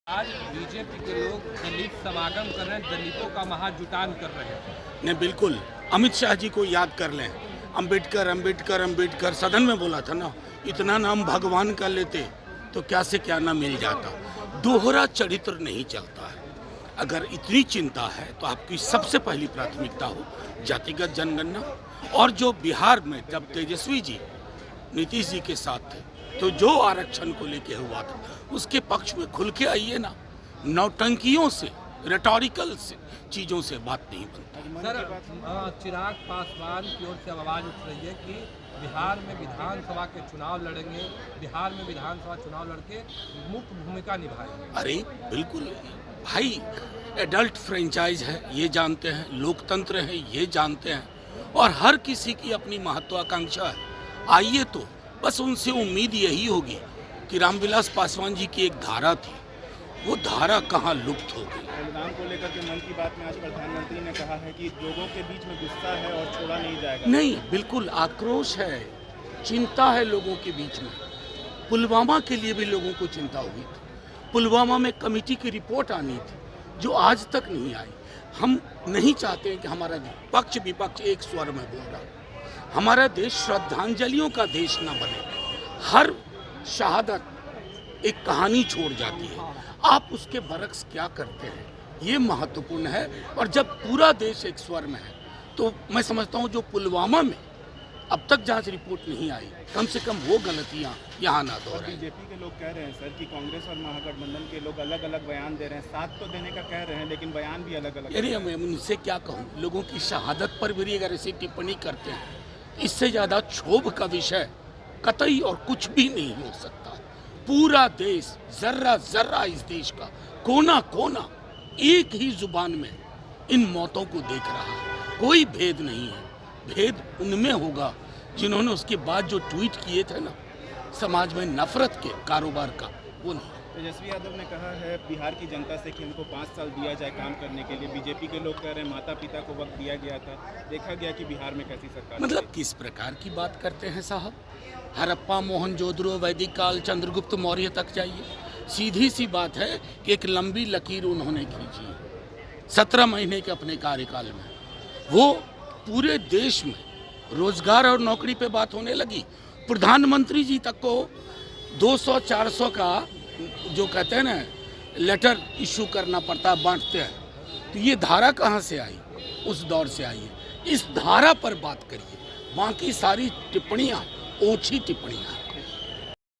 आज बीजेपी के लोग दलित समागम कर रहे हैं, दलितों का महाजुटान कर रहे हैं। नहीं, बिल्कुल अमित शाह जी को याद कर लें। अंबेडकर अंबेडकर अंबेडकर सदन में बोला था ना, इतना नाम भगवान का लेते तो क्या से क्या ना मिल जाता। दोहरा चरित्र नहीं चलता है। अगर इतनी चिंता है तो आपकी सबसे पहली प्राथमिकता हो जातिगत जनगणना। और जो बिहार में जब तेजस्वी जी नीतीश जी के साथ थे तो जो आरक्षण को लेके हुआ था उसके पक्ष में खुल के आइए ना। नौटंकियों से, रेटोरिकल से चीज़ों से बात नहीं बनती। सर, चिराग पासवान की ओर से अब आवाज़ उठ रही है कि बिहार में विधानसभा के चुनाव लड़ेंगे, बिहार में विधानसभा चुनाव लड़के मुख्य भूमिका निभाएंगे। अरे बिल्कुल भाई, एडल्ट फ्रेंचाइज है ये जानते हैं, लोकतंत्र है ये जानते हैं, और हर किसी की अपनी महत्वाकांक्षा है। आइए तो बस उनसे उम्मीद यही होगी कि रामविलास पासवान जी की एक धारा थी, वो धारा कहाँ लुप्त हो गई। बलिदान को लेकर के मन की बात में आज प्रधानमंत्री ने कहा है कि लोगों के बीच में गुस्सा है और छोड़ा नहीं जाएगा। नहीं, बिल्कुल आक्रोश है, चिंता है लोगों के बीच में। पुलवामा के लिए भी लोगों को चिंता हुई थी। पुलवामा में कमेटी की रिपोर्ट आनी थी जो आज तक नहीं आई। हम नहीं चाहते हैं कि हमारा पक्ष विपक्ष एक स्वर में बोल रहा। हमारा देश श्रद्धांजलियों का देश न बने। हर शहादत एक कहानी छोड़ जाती है, आप उसके बरक्स क्या करते हैं ये महत्वपूर्ण है। और जब पूरा देश एक स्वर में है तो मैं समझता हूँ जो पुलवामा में अब तक जांच रिपोर्ट नहीं आई, कम से कम वो गलतियाँ यहाँ ना दोहराएं। बीजेपी के लोग कह रहे हैं सर कि कांग्रेस और महागठबंधन के लोग अलग अलग बयान दे रहे हैं, साथ तो देने का कह रहे हैं लेकिन बयान भी अलग अलग। अरे मैं उनसे क्या कहूँ, लोगों की शहादत पर भी अगर ऐसी टिप्पणी करते हैं, इससे ज़्यादा क्षोभ का विषय कतई और कुछ भी नहीं हो सकता। पूरा देश, जर्रा जर्रा इस देश का कोना कोना एक ही जुबान में इन मौतों को देख रहा है। कोई भेद नहीं है। भेद उनमें होगा जिन्होंने उसके बाद जो ट्वीट किए थे ना, समाज में नफरत के कारोबार का, वो नहीं। तेजस्वी यादव ने कहा है बिहार की जनता से कि उनको 5 साल दिया जाए काम करने के लिए। बीजेपी के लोग कह रहे हैं माता पिता को वक्त दिया गया था, देखा गया कि बिहार में कैसी सरकार। मतलब किस प्रकार की बात करते हैं साहब? हड़प्पा, मोहनजोदड़ो, वैदिक काल, चंद्रगुप्त मौर्य तक जाइए। सीधी सी बात है कि एक लंबी लकीर उन्होंने खींची 17 महीने के अपने कार्यकाल में। वो पूरे देश में रोजगार और नौकरी पे बात होने लगी। प्रधानमंत्री जी तक को 200-400 का जो कहते हैं ना लेटर इशू करना पड़ता है, बांटते हैं। तो ये धारा कहाँ से आई? उस दौर से आई है। इस धारा पर बात करिए, बाकी सारी टिप्पणियाँ ओछी टिप्पणियाँ हैं।